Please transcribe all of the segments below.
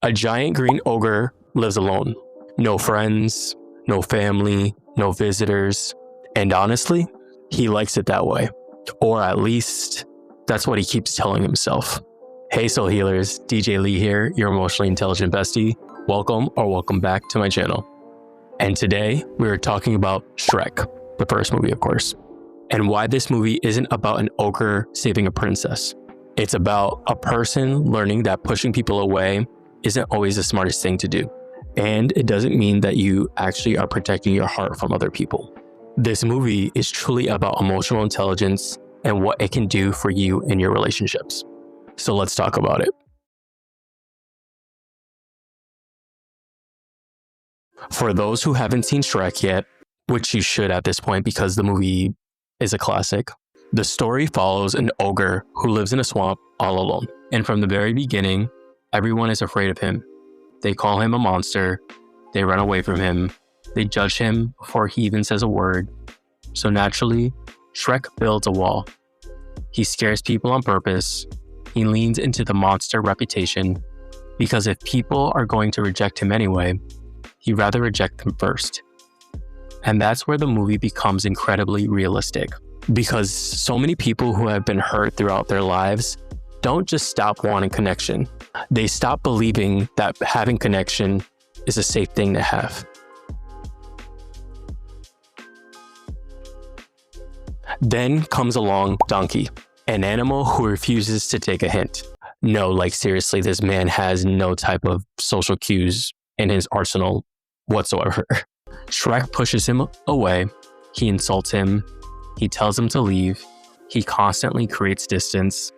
A giant green ogre lives alone. No friends, no family, no visitors. And honestly, he likes it that way. Or at least, that's what he keeps telling himself. Hey soul healers, DJ Lee here, your emotionally intelligent bestie. Welcome back to my channel. And today, we are talking about Shrek, the first movie of course. And why this movie isn't about an ogre saving a princess. It's about a person learning that pushing people away isn't always the smartest thing to do. And it doesn't mean that you actually are protecting your heart from other people. This movie is truly about emotional intelligence and what it can do for you in your relationships. So let's talk about it. For those who haven't seen Shrek yet, which you should at this point because the movie is a classic, the story follows an ogre who lives in a swamp all alone. And from the very beginning, everyone is afraid of him. They call him a monster, they run away from him, they judge him before he even says a word. So naturally, Shrek builds a wall. He scares people on purpose. He leans into the monster reputation because if people are going to reject him anyway, he'd rather reject them first. And that's where the movie becomes incredibly realistic because so many people who have been hurt throughout their lives don't just stop wanting connection. They stop believing that having connection is a safe thing to have. Then comes along Donkey, an animal who refuses to take a hint. No, like seriously, this man has no type of social cues in his arsenal whatsoever. Shrek pushes him away, he insults him, he tells him to leave, he constantly creates distance,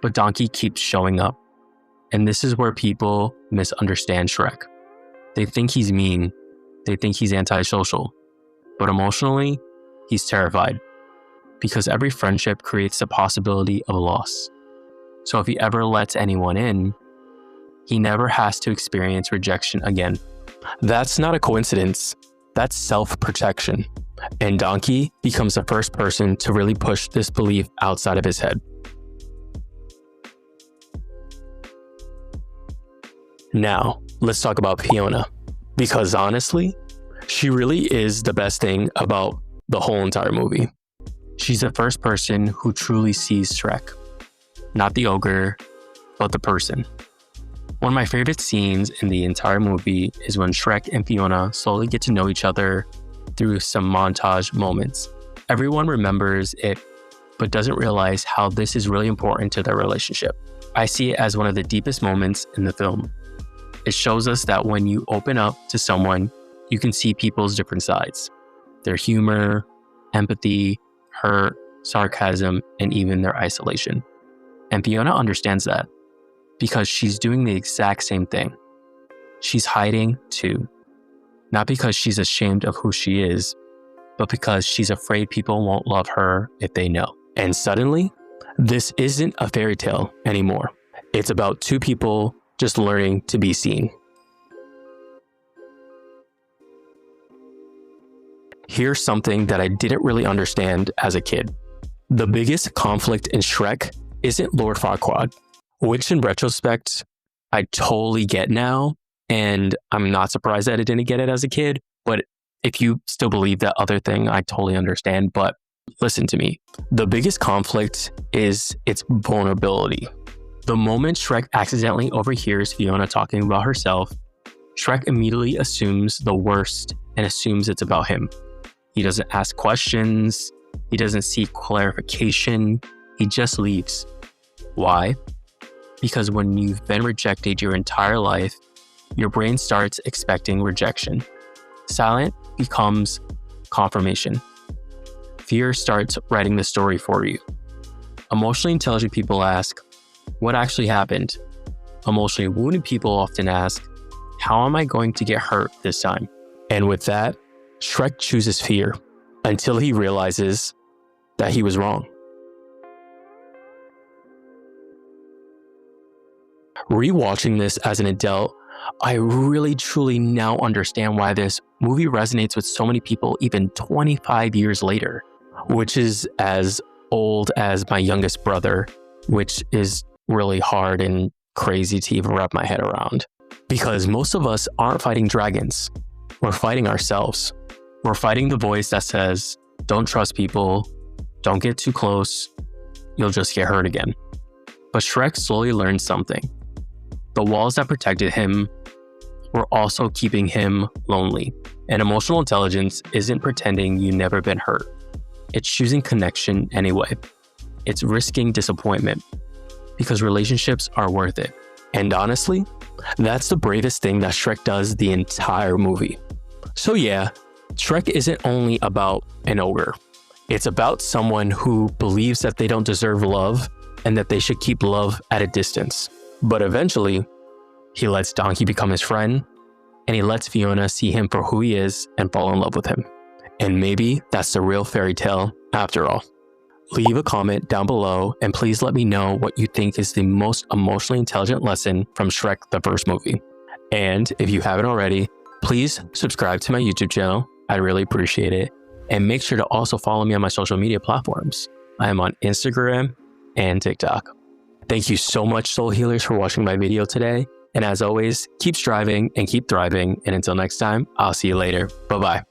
but Donkey keeps showing up. And this is where people misunderstand Shrek. They think he's mean, they think he's antisocial, but emotionally, he's terrified because every friendship creates the possibility of loss. So if he ever lets anyone in, he never has to experience rejection again. That's not a coincidence. That's self-protection. And Donkey becomes the first person to really push this belief outside of his head. Now, let's talk about Fiona. Because honestly, she really is the best thing about the whole entire movie. She's the first person who truly sees Shrek. Not the ogre, but the person. One of my favorite scenes in the entire movie is when Shrek and Fiona slowly get to know each other through some montage moments. Everyone remembers it, but doesn't realize how this is really important to their relationship. I see it as one of the deepest moments in the film. It shows us that when you open up to someone, you can see people's different sides. Their humor, empathy, hurt, sarcasm, and even their isolation. And Fiona understands that because she's doing the exact same thing. She's hiding too. Not because she's ashamed of who she is, but because she's afraid people won't love her if they know. And suddenly, this isn't a fairy tale anymore. It's about two people just learning to be seen. Here's something that I didn't really understand as a kid. The biggest conflict in Shrek isn't Lord Farquaad, which in retrospect, I totally get now, and I'm not surprised that I didn't get it as a kid, but if you still believe that other thing, I totally understand, but listen to me. The biggest conflict is its vulnerability. The moment Shrek accidentally overhears Fiona talking about herself, Shrek immediately assumes the worst and assumes it's about him. He doesn't ask questions, he doesn't seek clarification, he just leaves. Why? Because when you've been rejected your entire life, your brain starts expecting rejection. Silent becomes confirmation. Fear starts writing the story for you. Emotionally intelligent people ask, what actually happened? Emotionally wounded people often ask, how am I going to get hurt this time? And with that, Shrek chooses fear until he realizes that he was wrong. Rewatching this as an adult, I really truly now understand why this movie resonates with so many people even 25 years later, which is as old as my youngest brother, which is really hard and crazy to even wrap my head around. Because most of us aren't fighting dragons. We're fighting ourselves. We're fighting the voice that says, don't trust people, don't get too close, you'll just get hurt again. But Shrek slowly learned something. The walls that protected him were also keeping him lonely. And emotional intelligence isn't pretending you've never been hurt. It's choosing connection anyway. It's risking disappointment because relationships are worth it. And honestly, that's the bravest thing that Shrek does the entire movie. So yeah, Shrek isn't only about an ogre. It's about someone who believes that they don't deserve love and that they should keep love at a distance. But eventually, he lets Donkey become his friend, and he lets Fiona see him for who he is and fall in love with him. And maybe that's the real fairy tale after all. Leave a comment down below and please let me know what you think is the most emotionally intelligent lesson from Shrek the first movie. And if you haven't already, please subscribe to my YouTube channel. I'd really appreciate it. And make sure to also follow me on my social media platforms. I am on Instagram and TikTok. Thank you so much, Soul Healers, for watching my video today. And as always, keep striving and keep thriving. And until next time, I'll see you later. Bye-bye.